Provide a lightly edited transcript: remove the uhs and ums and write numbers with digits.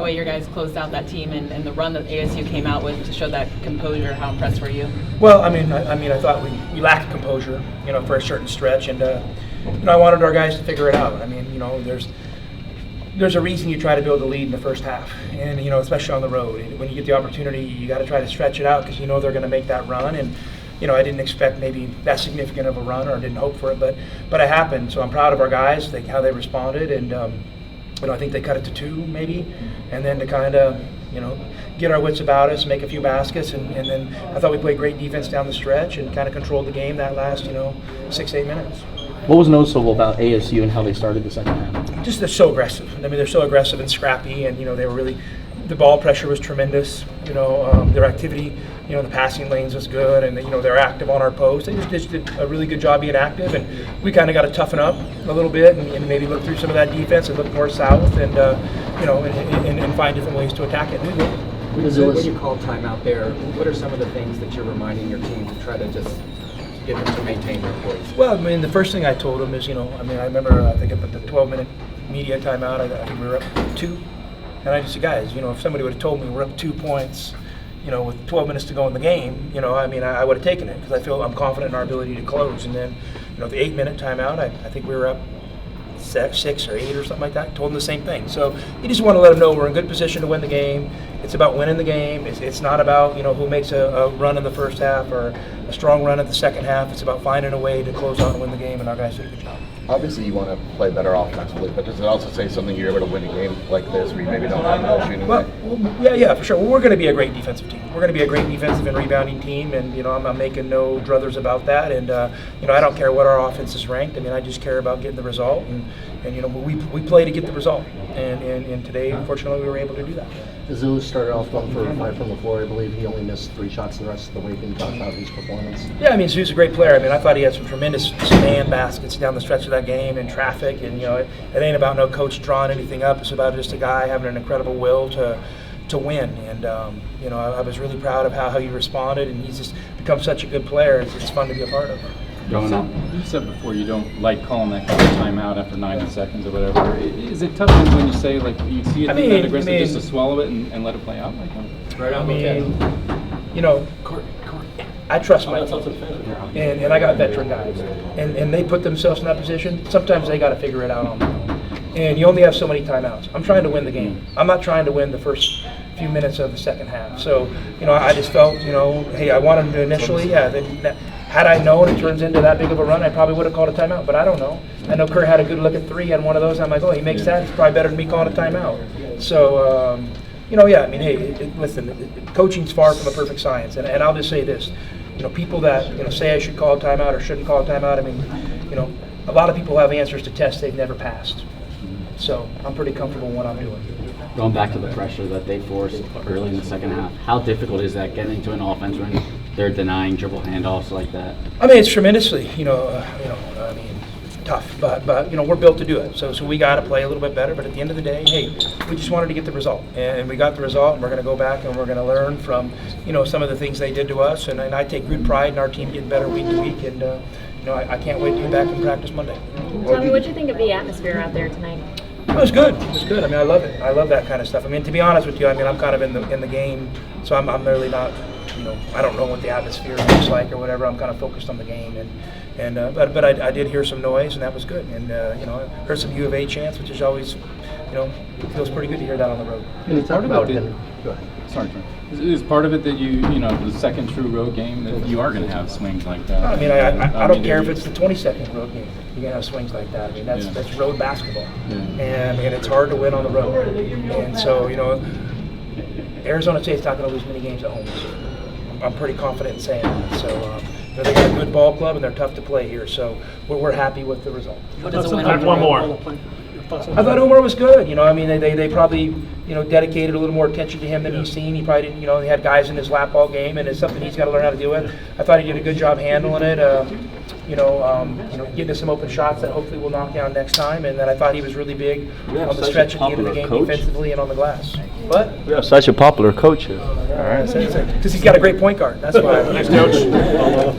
the way your guys closed out that team and the run that ASU came out with to show that composure. How impressed were you? Well, I thought we lacked composure, for a certain stretch, and I wanted our guys to figure it out. There's a reason you try to build a lead in the first half, and especially on the road. And when you get the opportunity, you got to try to stretch it out because they're going to make that run. And I didn't expect maybe that significant of a run, or didn't hope for it, but it happened. So I'm proud of our guys, how they responded, and I think they cut it to 2 maybe, and then to kind of get our wits about us, make a few baskets, and then I thought we played great defense down the stretch and kind of controlled the game that last 6-8 minutes. What was noticeable about ASU and how they started the second half? Just they're so aggressive. They're so aggressive and scrappy, and they were really, the ball pressure was tremendous. Their activity, the passing lanes was good, and they're active on our post. They just did a really good job being active, and we kind of got to toughen up a little bit and maybe look through some of that defense and look more south and and find different ways to attack it. And we will. When you call timeout there, what are some of the things that you're reminding your team to try to just get them to maintain their poise? Well, the first thing I told them is, I remember I think at the 12-minute media timeout, I think we were up 2, and I just said, guys, if somebody would have told me we're up 2 points, with 12 minutes to go in the game, I would have taken it because I'm confident in our ability to close. And then, the 8-minute timeout, I think we were up 6 or 8 or something like that. Told them the same thing. So you just want to let them know we're in good position to win the game. It's about winning the game. It's not about who makes a run in the first half or a strong run in the second half. It's about finding a way to close out and win the game, and our guys did a good job. Obviously, you want to play better offensively, but does it also say something you're able to win a game like this where you maybe don't have the shooting? Well, yeah, for sure. Well, we're going to be a great defensive team. We're going to be a great defensive and rebounding team, and I'm making no druthers about that. And I don't care what our offense is ranked. I just care about getting the result, and we play to get the result. And today, unfortunately, we were able to do that. Azul started off 1 for 5 from the floor. I believe he only missed 3 shots the rest of the way. Can you talk about his performance? Yeah, Azul's a great player. I thought he had some tremendous man baskets down the stretch of that game in traffic. And it ain't about no coach drawing anything up. It's about just a guy having an incredible will to win. And I was really proud of how he responded. And he's just become such a good player. It's fun to be a part of. You said before you don't like calling that kind of timeout after 90 secords or whatever. Is it tough when you say, you see it that aggressive just to swallow it and let it play out like that? Right on. I trust my team, and I got veteran guys, and they put themselves in that position. Sometimes they got to figure it out on their own, and you only have so many timeouts. I'm trying to win the game. I'm not trying to win the first few minutes of the second half. So, I just felt, hey, I wanted to initially, had I known it turns into that big of a run, I probably would have called a timeout, but I don't know. I know Kerr had a good look at 3 on one of those. I'm like, oh, he makes that. It's probably better than me calling a timeout. So, hey, listen, coaching's far from a perfect science. And I'll just say this, people that, say I should call a timeout or shouldn't call a timeout, a lot of people have answers to tests they've never passed. So I'm pretty comfortable in what I'm doing. Going back to the pressure that they forced early in the second half, how difficult is that getting into an offense when they're denying dribble handoffs like that? It's tremendously, tough, but we're built to do it. So we got to play a little bit better. But at the end of the day, hey, we just wanted to get the result, and we got the result. And we're going to go back and we're going to learn from some of the things they did to us. And I take good pride in our team getting better week to week. And I can't wait to get back and practice Monday. Tell me, what did you think of the atmosphere out there tonight? It was good. It was good. I love it. I love that kind of stuff. To be honest with you, I'm kind of in the game, so I'm really not. I don't know what the atmosphere looks like or whatever. I'm kind of focused on the game, but I did hear some noise, and that was good. And I heard some U of A chants, which is always, it feels pretty good to hear that on the road. Can you talk about it? Go ahead. Sorry, John. Is part of it that the second true road game, that you are going to have swings like that? I don't care if it's the 22nd road game. You're going to have swings like that. That's road basketball. Yeah. And it's hard to win on the road. And so, Arizona State's not going to lose many games at home this year. I'm pretty confident in saying that. So they got a good ball club, and they're tough to play here. So we're happy with the result. One more. I thought Umar was good. They probably dedicated a little more attention to him than he's seen. He probably didn't. He had guys in his lap all game, and it's something he's got to learn how to deal with. I thought he did a good job handling it. Getting us some open shots that hopefully we'll knock down next time. And then I thought he was really big on the stretch at the end of the game defensively and on the glass. But we have such a popular coach here. All right, because he's got a great point guard. That's why. Nice coach.